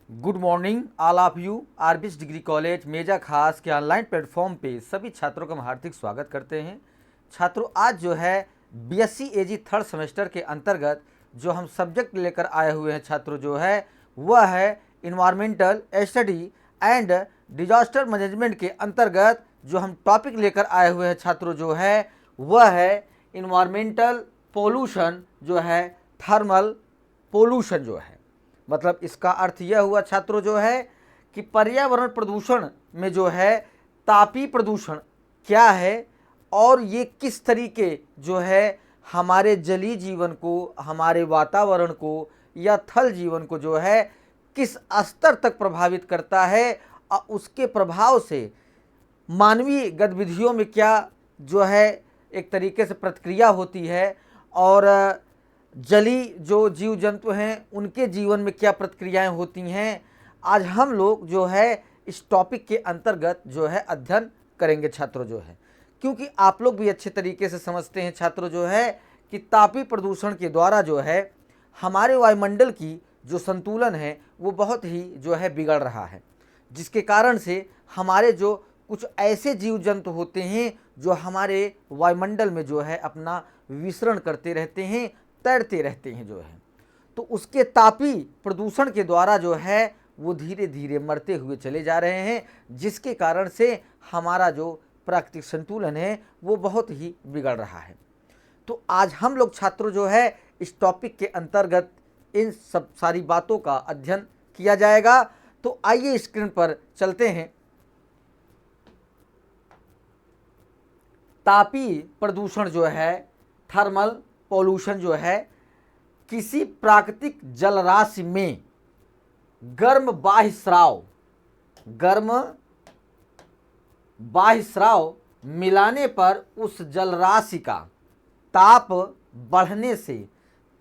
Good morning all of you. RBS degree college Meja खास के online platform पे सभी छात्रों का हम हार्दिक स्वागत करते हैं। छात्रों, आज जो है बीएससी एजी थर्ड सेमेस्टर के अंतर्गत जो हम सब्जेक्ट लेकर आए हुए हैं छात्रों, जो है वह है environmental study and disaster management के अंतर्गत जो हम टॉपिक लेकर आए हुए हैं छात्रों, जो है वह है इन्वायरमेंटल पोल्यूशन, जो है थर्मल पोल्यूशन। जो है मतलब इसका अर्थ यह हुआ छात्रों, जो है कि पर्यावरण प्रदूषण में जो है तापीय प्रदूषण क्या है और ये किस तरीके जो है हमारे जलीय जीवन को, हमारे वातावरण को या थल जीवन को जो है किस स्तर तक प्रभावित करता है और उसके प्रभाव से मानवीय गतिविधियों में क्या जो है एक तरीके से प्रतिक्रिया होती है और जलीय जो जीव जंतु हैं उनके जीवन में क्या प्रतिक्रियाएं होती हैं। आज हम लोग जो है इस टॉपिक के अंतर्गत जो है अध्ययन करेंगे छात्रों, जो है क्योंकि आप लोग भी अच्छे तरीके से समझते हैं छात्रों, जो है कि तापीय प्रदूषण के द्वारा जो है हमारे वायुमंडल की जो संतुलन है वो बहुत ही जो है बिगड़ रहा है, जिसके कारण से हमारे जो कुछ ऐसे जीव जंतु होते हैं जो हमारे वायुमंडल में जो है अपना विचरण करते रहते हैं, तैरते रहते हैं, जो है तो उसके तापीय प्रदूषण के द्वारा जो है वो धीरे धीरे मरते हुए चले जा रहे हैं, जिसके कारण से हमारा जो प्राकृतिक संतुलन है वो बहुत ही बिगड़ रहा है। तो आज हम लोग छात्रों जो है इस टॉपिक के अंतर्गत इन सब सारी बातों का अध्ययन किया जाएगा। तो आइए स्क्रीन पर चलते हैं। तापीय प्रदूषण जो है, थर्मल पॉल्यूशन जो है, किसी प्राकृतिक जलराशि में गर्म बाह्य स्राव मिलाने पर उस जलराशि का ताप बढ़ने से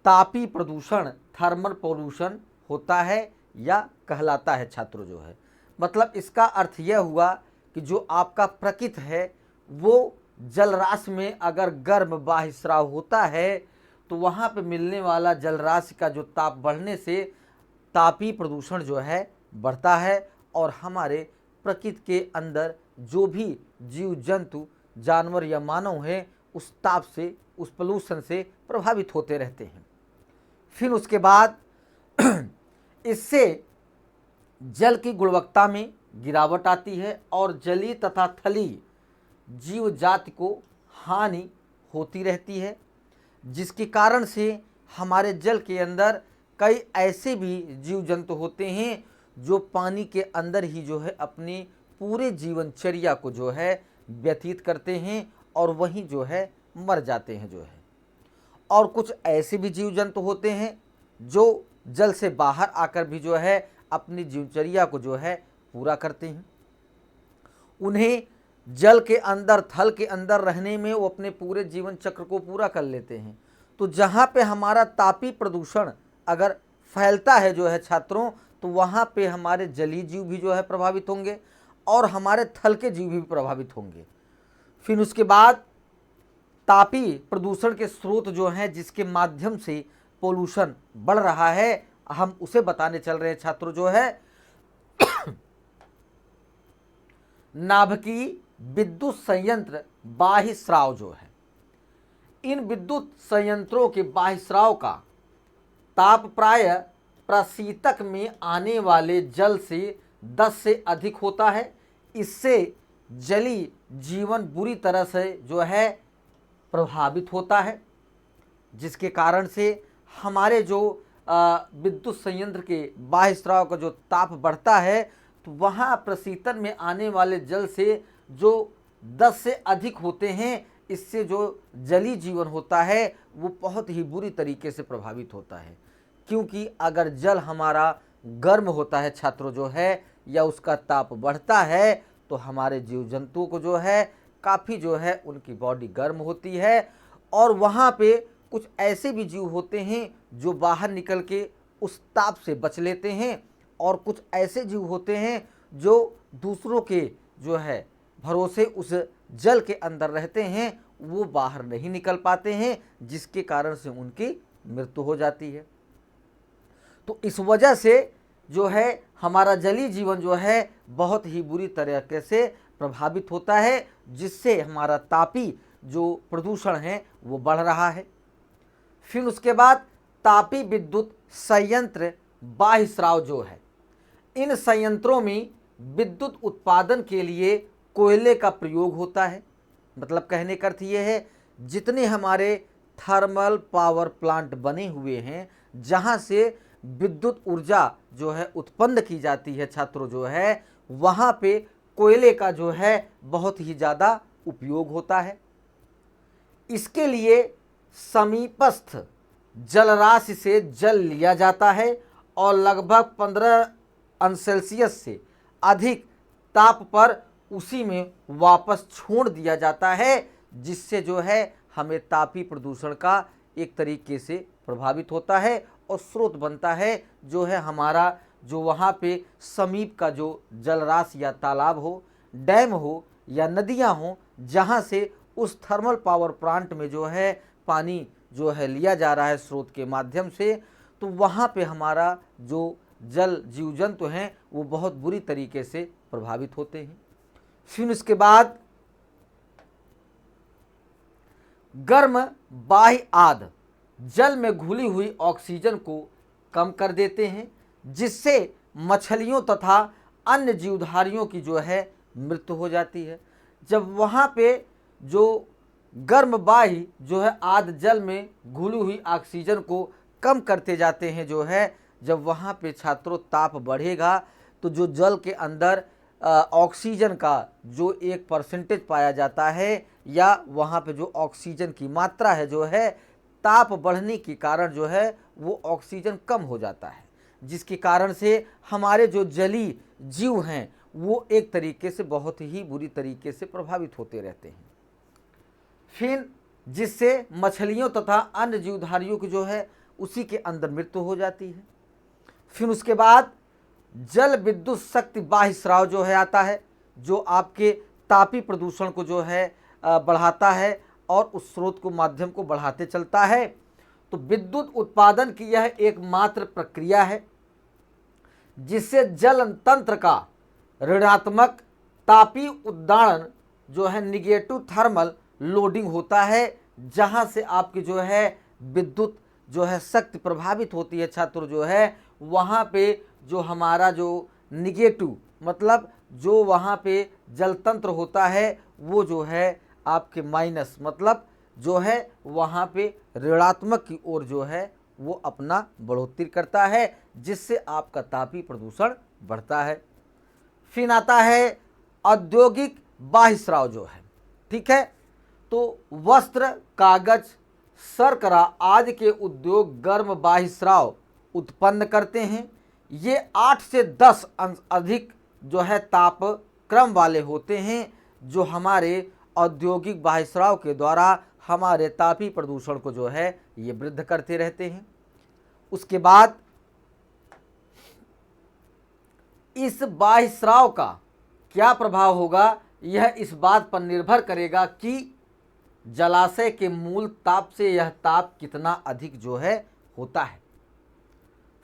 तापीय प्रदूषण थर्मल पॉल्यूशन होता है या कहलाता है छात्रों, जो है मतलब इसका अर्थ यह हुआ कि जो आपका प्रकृति है वो जलराशि में अगर गर्म बाह्य स्राव होता है तो वहाँ पे मिलने वाला जलराशि का जो ताप बढ़ने से तापीय प्रदूषण जो है बढ़ता है और हमारे प्रकृति के अंदर जो भी जीव जंतु, जानवर या मानव हैं उस ताप से, उस पोल्यूशन से प्रभावित होते रहते हैं। फिर उसके बाद इससे जल की गुणवत्ता में गिरावट आती है और जलीय तथा थलीय जीव जाति को हानि होती रहती है, जिसके कारण से हमारे जल के अंदर कई ऐसे भी जीव जंतु होते हैं जो पानी के अंदर ही जो है अपनी पूरे जीवनचर्या को जो है व्यतीत करते हैं और वहीं जो है मर जाते हैं, जो है और कुछ ऐसे भी जीव जंतु होते हैं जो जल से बाहर आकर भी जो है अपनी जीवनचर्या को जो है पूरा करते हैं। उन्हें जल के अंदर, थल के अंदर रहने में वो अपने पूरे जीवन चक्र को पूरा कर लेते हैं। तो जहाँ पे हमारा तापीय प्रदूषण अगर फैलता है जो है छात्रों, तो वहाँ पे हमारे जलीय जीव भी जो है प्रभावित होंगे और हमारे थल के जीव भी प्रभावित होंगे। फिर उसके बाद तापीय प्रदूषण के स्रोत जो हैं जिसके माध्यम से पोल्यूशन बढ़ रहा है, हम उसे बताने चल रहे हैं छात्रों, जो है नाभिकीय विद्युत संयंत्र बाह्य स्राव जो है। इन विद्युत संयंत्रों के बाह्य स्राव का ताप प्राय प्रशीतक में आने वाले जल से 10 से अधिक होता है। इससे जलीय जीवन बुरी तरह से जो है प्रभावित होता है, जिसके कारण से हमारे जो विद्युत संयंत्र के बाह्य स्राव का जो ताप बढ़ता है तो वहाँ प्रशीतन में आने वाले जल से जो 10 से अधिक होते हैं, इससे जो जलीय जीवन होता है वो बहुत ही बुरी तरीके से प्रभावित होता है। क्योंकि अगर जल हमारा गर्म होता है छात्रों, जो है या उसका ताप बढ़ता है तो हमारे जीव जंतुओं को जो है काफ़ी जो है उनकी बॉडी गर्म होती है और वहाँ पे कुछ ऐसे भी जीव होते हैं जो बाहर निकल के उस ताप से बच लेते हैं और कुछ ऐसे जीव होते हैं जो दूसरों के जो है भरोसे उस जल के अंदर रहते हैं, वो बाहर नहीं निकल पाते हैं, जिसके कारण से उनकी मृत्यु हो जाती है। तो इस वजह से जो है हमारा जलीय जीवन जो है बहुत ही बुरी तरीके से प्रभावित होता है, जिससे हमारा तापी जो प्रदूषण है वो बढ़ रहा है। फिर उसके बाद तापी विद्युत संयंत्र बाह्य स्राव जो है, इन संयंत्रों में विद्युत उत्पादन के लिए कोयले का प्रयोग होता है। मतलब कहने का अर्थ ये है, जितने हमारे थर्मल पावर प्लांट बने हुए हैं जहाँ से विद्युत ऊर्जा जो है उत्पन्न की जाती है छात्रों, जो है वहाँ पे कोयले का जो है बहुत ही ज़्यादा उपयोग होता है। इसके लिए समीपस्थ जलराशि से जल लिया जाता है और लगभग 15 अंश से अधिक ताप पर उसी में वापस छोड़ दिया जाता है, जिससे जो है हमें तापी प्रदूषण का एक तरीके से प्रभावित होता है और स्रोत बनता है जो है हमारा जो वहाँ पे समीप का जो जलराशि या तालाब हो, डैम हो या नदियाँ हो, जहाँ से उस थर्मल पावर प्लांट में जो है पानी जो है लिया जा रहा है स्रोत के माध्यम से, तो वहाँ पे हमारा जो जल जीव जंतु हैं वो बहुत बुरी तरीके से प्रभावित होते हैं। फिर इसके बाद गर्म बाह्य आद जल में घुली हुई ऑक्सीजन को कम कर देते हैं, जिससे मछलियों तथा अन्य जीवधारियों की जो है मृत्यु हो जाती है। जब वहाँ पे जो गर्म बाह्य जो है आद जल में घुली हुई ऑक्सीजन को कम करते जाते हैं जो है, जब वहाँ पे छात्रों ताप बढ़ेगा तो जो जल के अंदर ऑक्सीजन का जो 1% पाया जाता है या वहाँ पे जो ऑक्सीजन की मात्रा है जो है ताप बढ़ने के कारण जो है वो ऑक्सीजन कम हो जाता है, जिसके कारण से हमारे जो जलीय जीव हैं वो एक तरीके से बहुत ही बुरी तरीके से प्रभावित होते रहते हैं। फिर जिससे मछलियों तथा अन्य जीवधारियों की जो है उसी के अंदर मृत्यु हो जाती है। फिर उसके बाद जल विद्युत शक्ति बाह्य स्राव जो है आता है, जो आपके तापी प्रदूषण को जो है बढ़ाता है और उस स्रोत को माध्यम को बढ़ाते चलता है। तो विद्युत उत्पादन की यह एकमात्र प्रक्रिया है जिससे जल तंत्र का ऋणात्मक तापी उद्दारण जो है निगेटिव थर्मल लोडिंग होता है, जहां से आपकी जो है विद्युत जो है शक्ति प्रभावित होती है छात्रों, जो है वहाँ पे जो हमारा जो निगेटिव मतलब जो वहाँ पे जल तंत्र होता है वो जो है आपके माइनस मतलब जो है वहाँ पे ऋणात्मक की ओर जो है वो अपना बढ़ोतरी करता है, जिससे आपका तापी प्रदूषण बढ़ता है। फिर आता है औद्योगिक बाह्य स्राव जो है, ठीक है। तो वस्त्र, कागज, शर्करा आदि के उद्योग गर्म बाह्य स्राव उत्पन्न करते हैं। ये 8 से 10 अंश अधिक जो है ताप क्रम वाले होते हैं, जो हमारे औद्योगिक बाह्य स्राव के द्वारा हमारे तापी प्रदूषण को जो है ये वृद्ध करते रहते हैं। उसके बाद इस बाह्य स्राव का क्या प्रभाव होगा, यह इस बात पर निर्भर करेगा कि जलाशय के मूल ताप से यह ताप कितना अधिक जो है होता है।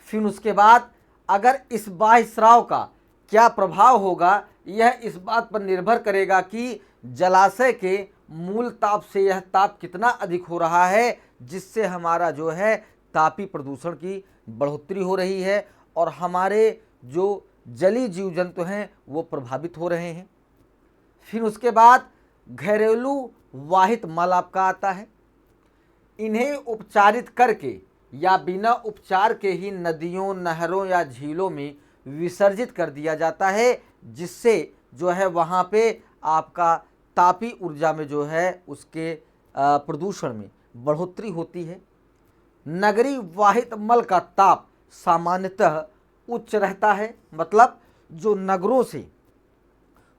फिर उसके बाद अगर इस बाह्य स्राव का क्या प्रभाव होगा, यह इस बात पर निर्भर करेगा कि जलाशय के मूल ताप से यह ताप कितना अधिक हो रहा है, जिससे हमारा जो है तापी प्रदूषण की बढ़ोतरी हो रही है और हमारे जो जलीय जीव जंतु हैं वो प्रभावित हो रहे हैं। फिर उसके बाद घरेलू वाहित मल आपका आता है। इन्हें उपचारित करके या बिना उपचार के ही नदियों, नहरों या झीलों में विसर्जित कर दिया जाता है, जिससे जो है वहाँ पे आपका तापी ऊर्जा में जो है उसके प्रदूषण में बढ़ोतरी होती है। नगरीय वाहित मल का ताप सामान्यतः उच्च रहता है, मतलब जो नगरों से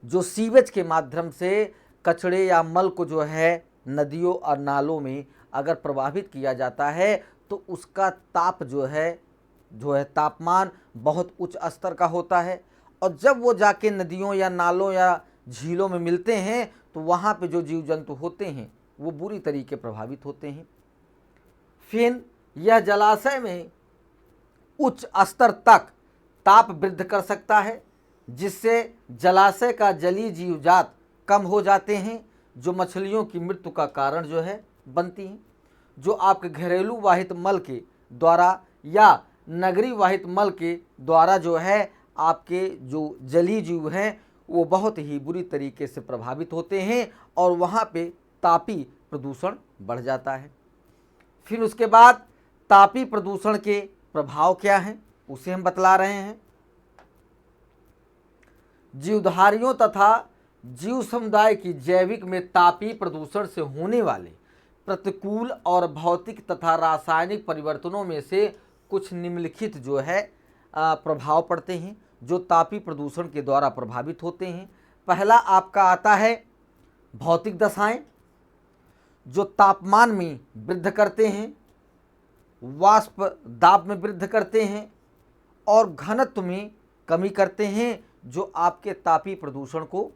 जो सीवेज के माध्यम से कचड़े या मल को जो है नदियों और नालों में अगर प्रवाहित किया जाता है तो उसका ताप जो है तापमान बहुत उच्च स्तर का होता है, और जब वो जाके नदियों या नालों या झीलों में मिलते हैं तो वहाँ पे जो जीव जंतु होते हैं वो बुरी तरीके प्रभावित होते हैं। फिर यह जलाशय में उच्च स्तर तक ताप वृद्ध कर सकता है, जिससे जलाशय का जलीय जीवजात कम हो जाते हैं, जो मछलियों की मृत्यु का कारण जो है बनती हैं। जो आपके घरेलू वाहित मल के द्वारा या नगरीय वाहित मल के द्वारा जो है आपके जो जलीय जीव हैं वो बहुत ही बुरी तरीके से प्रभावित होते हैं और वहाँ पे तापी प्रदूषण बढ़ जाता है। फिर उसके बाद तापी प्रदूषण के प्रभाव क्या हैं उसे हम बतला रहे हैं। जीवधारियों तथा जीव समुदाय की जैविक में तापीय प्रदूषण से होने वाले प्रतिकूल और भौतिक तथा रासायनिक परिवर्तनों में से कुछ निम्नलिखित जो है प्रभाव पड़ते हैं जो तापीय प्रदूषण के द्वारा प्रभावित होते हैं। पहला आपका आता है भौतिक दशाएं, जो तापमान में वृद्धि करते हैं, वाष्प दाब में वृद्धि करते हैं और घनत्व में कमी करते हैं, जो आपके तापीय प्रदूषण को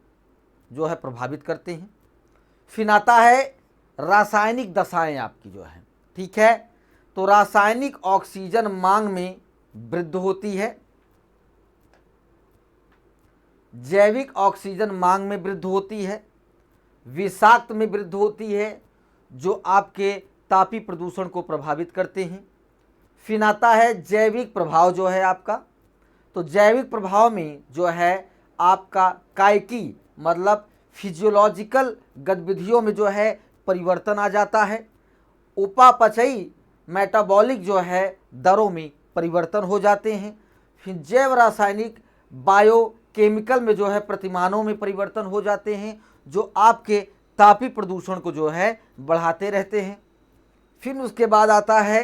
जो है प्रभावित करते हैं। फिर आता है रासायनिक दशाएं आपकी जो है, ठीक है। तो रासायनिक ऑक्सीजन मांग में वृद्धि होती है, जैविक ऑक्सीजन मांग में वृद्धि होती है, विषाक्त में वृद्धि होती है, जो आपके तापीय प्रदूषण को प्रभावित करते हैं। फिर आता है जैविक प्रभाव जो है आपका। तो जैविक प्रभाव में जो है आपका कायकी मतलब फिजियोलॉजिकल गतिविधियों में जो है परिवर्तन आ जाता है। उपापचयी मेटाबॉलिक जो है दरों में परिवर्तन हो जाते हैं। फिर जैव रासायनिक बायोकेमिकल में जो है प्रतिमानों में परिवर्तन हो जाते हैं, जो आपके तापीय प्रदूषण को जो है बढ़ाते रहते हैं। फिर उसके बाद आता है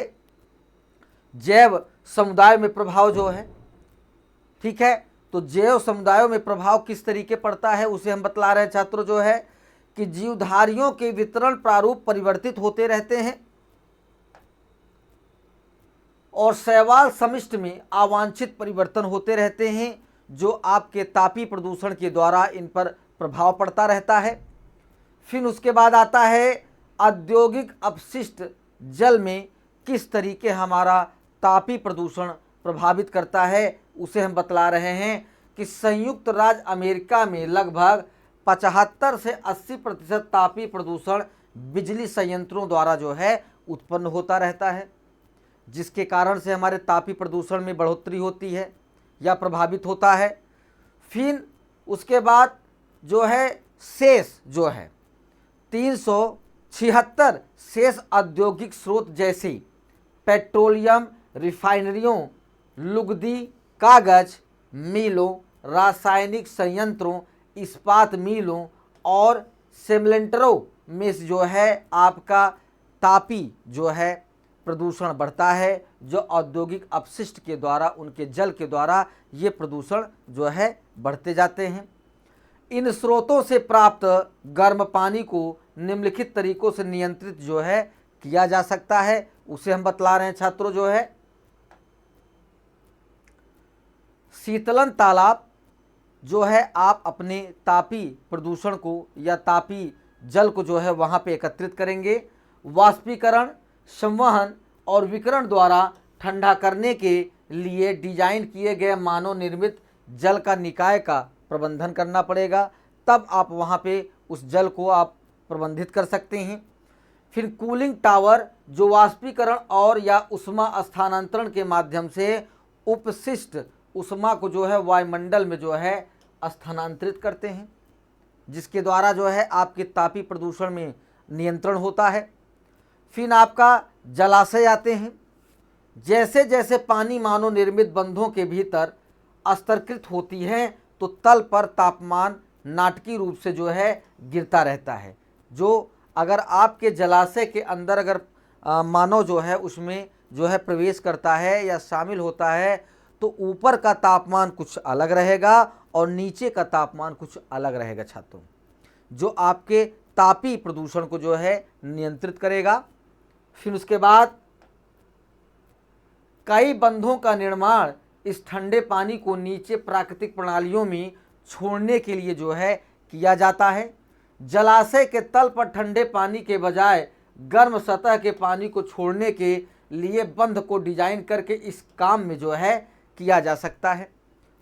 जैव समुदाय में प्रभाव जो है, ठीक है। तो जैव समुदायों में प्रभाव किस तरीके पड़ता है उसे हम बतला रहे हैं छात्रों जो है कि जीवधारियों के वितरण प्रारूप परिवर्तित होते रहते हैं और शैवाल समिष्ट में अवांछित परिवर्तन होते रहते हैं, जो आपके तापीय प्रदूषण के द्वारा इन पर प्रभाव पड़ता रहता है। फिर उसके बाद आता है औद्योगिक अपशिष्ट जल में किस तरीके हमारा तापीय प्रदूषण प्रभावित करता है उसे हम बतला रहे हैं कि संयुक्त राज्य अमेरिका में लगभग 75 से 80% तापीय प्रदूषण बिजली संयंत्रों द्वारा जो है उत्पन्न होता रहता है, जिसके कारण से हमारे तापीय प्रदूषण में बढ़ोतरी होती है या प्रभावित होता है। फिर उसके बाद जो है शेष जो है 376 शेष औद्योगिक स्रोत जैसे पेट्रोलियम रिफाइनरियों, लुगदी, कागज मिलों, रासायनिक संयंत्रों, इस्पात मिलों और सिमेंटरों में जो है आपका तापीय जो है प्रदूषण बढ़ता है, जो औद्योगिक अपशिष्ट के द्वारा उनके जल के द्वारा ये प्रदूषण जो है बढ़ते जाते हैं। इन स्रोतों से प्राप्त गर्म पानी को निम्नलिखित तरीकों से नियंत्रित जो है किया जा सकता है, उसे हम बतला रहे हैं छात्रों जो है। शीतलन तालाब जो है आप अपने तापीय प्रदूषण को या तापीय जल को जो है वहाँ पे एकत्रित करेंगे। वाष्पीकरण, संवहन और विकिरण द्वारा ठंडा करने के लिए डिजाइन किए गए मानव निर्मित जल का निकाय का प्रबंधन करना पड़ेगा, तब आप वहाँ पे उस जल को आप प्रबंधित कर सकते हैं। फिर कूलिंग टावर जो वाष्पीकरण और या उष्मा स्थानांतरण के माध्यम से उपशिष्ट उष्मा को जो है वायुमंडल में जो है स्थानांतरित करते हैं, जिसके द्वारा जो है आपके तापीय प्रदूषण में नियंत्रण होता है। फिर आपका जलाशय आते हैं। जैसे जैसे पानी मानव निर्मित बंधों के भीतर स्तरीकृत होती है तो तल पर तापमान नाटकीय रूप से जो है गिरता रहता है। जो अगर आपके जलाशय के अंदर अगर मानव जो है उसमें जो है प्रवेश करता है या शामिल होता है तो ऊपर का तापमान कुछ अलग रहेगा और नीचे का तापमान कुछ अलग रहेगा छात्रों, जो आपके तापीय प्रदूषण को जो है नियंत्रित करेगा। फिर उसके बाद कई बंधों का निर्माण इस ठंडे पानी को नीचे प्राकृतिक प्रणालियों में छोड़ने के लिए जो है किया जाता है। जलाशय के तल पर ठंडे पानी के बजाय गर्म सतह के पानी को छोड़ने के लिए बंध को डिजाइन करके इस काम में जो है किया जा सकता है।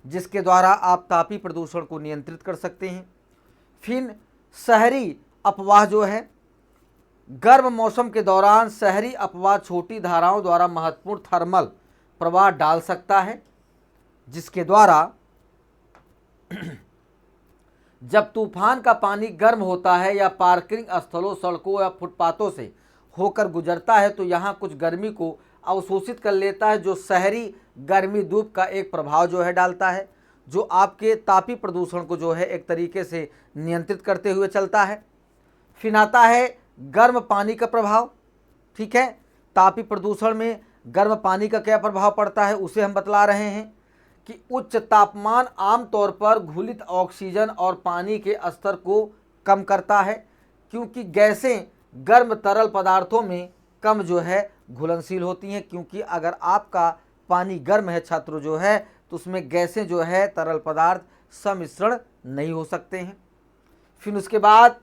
जिसके द्वारा आप तापीय प्रदूषण को नियंत्रित कर सकते हैं। फिर शहरी अपवाह जो है, गर्म मौसम के दौरान शहरी अपवाह छोटी धाराओं द्वारा महत्वपूर्ण थर्मल प्रवाह डाल सकता है, जिसके द्वारा जब तूफान का पानी गर्म होता है या पार्किंग स्थलों, सड़कों या फुटपाथों से होकर गुजरता है तो यहाँ कुछ गर्मी को अवशोषित कर लेता है, जो शहरी गर्मी धूप का एक प्रभाव जो है डालता है, जो आपके तापीय प्रदूषण को जो है एक तरीके से नियंत्रित करते हुए चलता है। फिर आता है गर्म पानी का प्रभाव। ठीक है, तापीय प्रदूषण में गर्म पानी का क्या प्रभाव पड़ता है उसे हम बतला रहे हैं कि उच्च तापमान आमतौर पर घुलित ऑक्सीजन और पानी के स्तर को कम करता है, क्योंकि गैसें गर्म तरल पदार्थों में कम जो है घुलनशील होती हैं। क्योंकि अगर आपका पानी गर्म है छात्रों जो है तो उसमें गैसें जो है तरल पदार्थ सम्मिश्रण नहीं हो सकते हैं। फिर उसके बाद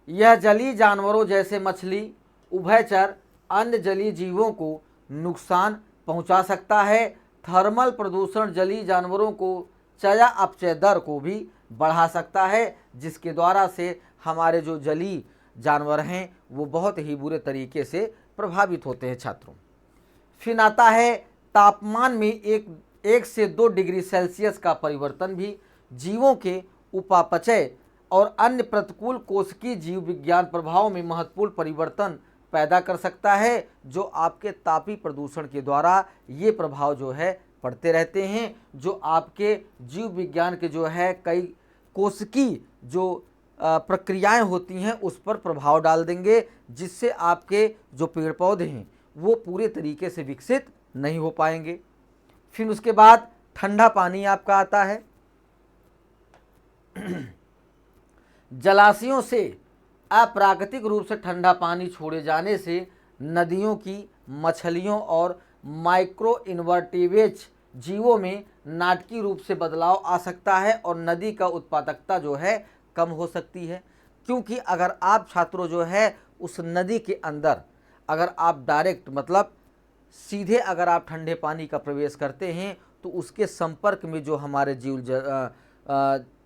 यह जलीय जानवरों जैसे मछली, उभयचर, अन्य जलीय जीवों को नुकसान पहुंचा सकता है। थर्मल प्रदूषण जलीय जानवरों को चया अपचय दर को भी बढ़ा सकता है, जिसके द्वारा से हमारे जो जलीय जानवर हैं वो बहुत ही बुरे तरीके से प्रभावित होते हैं छात्रों। फिर आता है तापमान में 1 से 2 डिग्री सेल्सियस का परिवर्तन भी जीवों के उपापचय और अन्य प्रतिकूल कोशिकीय जीव विज्ञान प्रभावों में महत्वपूर्ण परिवर्तन पैदा कर सकता है, जो आपके तापीय प्रदूषण के द्वारा ये प्रभाव जो है पड़ते रहते हैं, जो आपके जीव विज्ञान के जो है कई कोशिकीय जो प्रक्रियाएं होती हैं उस पर प्रभाव डाल देंगे, जिससे आपके जो पेड़ पौधे हैं वो पूरे तरीके से विकसित नहीं हो पाएंगे। फिर उसके बाद ठंडा पानी आपका आता है। जलाशयों से अप्राकृतिक रूप से ठंडा पानी छोड़े जाने से नदियों की मछलियों और माइक्रो इन्वर्टिवेज जीवों में नाटकीय रूप से बदलाव आ सकता है और नदी का उत्पादकता जो है कम हो सकती है। क्योंकि अगर आप छात्रों जो है उस नदी के अंदर अगर आप डायरेक्ट मतलब सीधे अगर आप ठंडे पानी का प्रवेश करते हैं तो उसके संपर्क में जो हमारे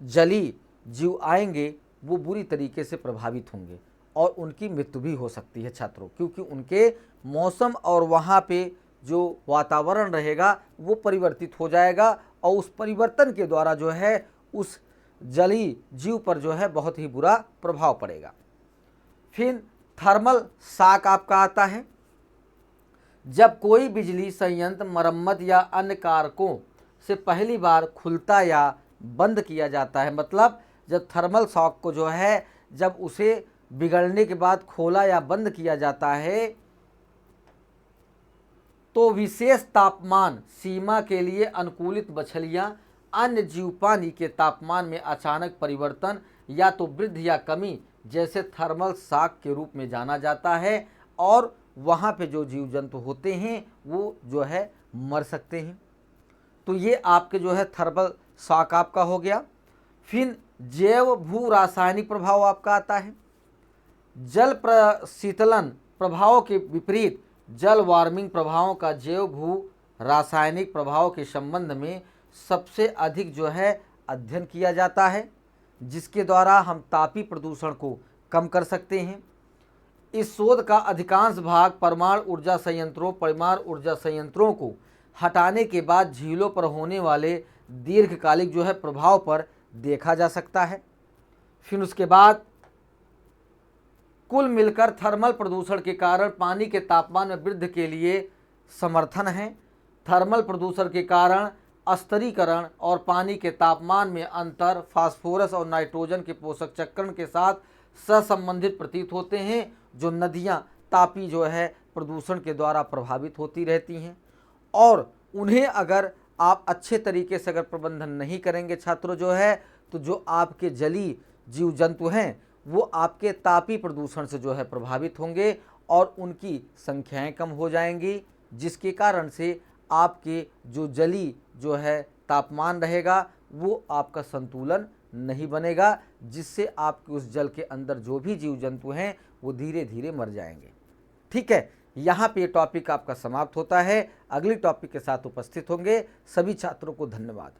जलीय जीव आएंगे वो बुरी तरीके से प्रभावित होंगे और उनकी मृत्यु भी हो सकती है छात्रों, क्योंकि उनके मौसम और वहाँ पे जो वातावरण रहेगा वो परिवर्तित हो जाएगा और उस परिवर्तन के द्वारा जो है उस जलीय जीव पर जो है बहुत ही बुरा प्रभाव पड़ेगा। फिर थर्मल शॉक आपका आता है। जब कोई बिजली संयंत्र मरम्मत या अन्य कारकों से पहली बार खुलता या बंद किया जाता है, मतलब जब थर्मल शॉक को जो है जब उसे बिगड़ने के बाद खोला या बंद किया जाता है तो विशेष तापमान सीमा के लिए अनुकूलित मछलियां अन्य जीव पानी के तापमान में अचानक परिवर्तन या तो वृद्धि या कमी जैसे थर्मल शॉक के रूप में जाना जाता है और वहाँ पे जो जीव जंतु होते हैं वो जो है मर सकते हैं। तो ये आपके जो है थर्मल शॉक आपका हो गया। फिर जैव भू रासायनिक प्रभाव आपका आता है। जल शीतलन प्रभावों के विपरीत जल वार्मिंग प्रभावों का जैव भू रासायनिक प्रभाव के संबंध में सबसे अधिक जो है अध्ययन किया जाता है, जिसके द्वारा हम तापीय प्रदूषण को कम कर सकते हैं। इस शोध का अधिकांश भाग परमाणु ऊर्जा संयंत्रों को हटाने के बाद झीलों पर होने वाले दीर्घकालिक जो है प्रभाव पर देखा जा सकता है। फिर उसके बाद कुल मिलकर थर्मल प्रदूषण के कारण पानी के तापमान में वृद्धि के लिए समर्थन है। थर्मल प्रदूषण के कारण स्तरीकरण और पानी के तापमान में अंतर फास्फोरस और नाइट्रोजन के पोषक चक्रण के साथ सहसंबंधित प्रतीत होते हैं, जो नदियां तापीय जो है प्रदूषण के द्वारा प्रभावित होती रहती हैं और उन्हें अगर आप अच्छे तरीके से अगर प्रबंधन नहीं करेंगे छात्रों जो है तो जो आपके जलीय जीव जंतु हैं वो आपके तापीय प्रदूषण से जो है प्रभावित होंगे और उनकी संख्याएं कम हो जाएंगी, जिसके कारण से आपके जो जलीय जो है तापमान रहेगा वो आपका संतुलन नहीं बनेगा, जिससे आपके उस जल के अंदर जो भी जीव जंतु हैं वो धीरे धीरे मर जाएंगे। ठीक है, यहाँ पे टॉपिक आपका समाप्त होता है। अगली टॉपिक के साथ उपस्थित होंगे। सभी छात्रों को धन्यवाद।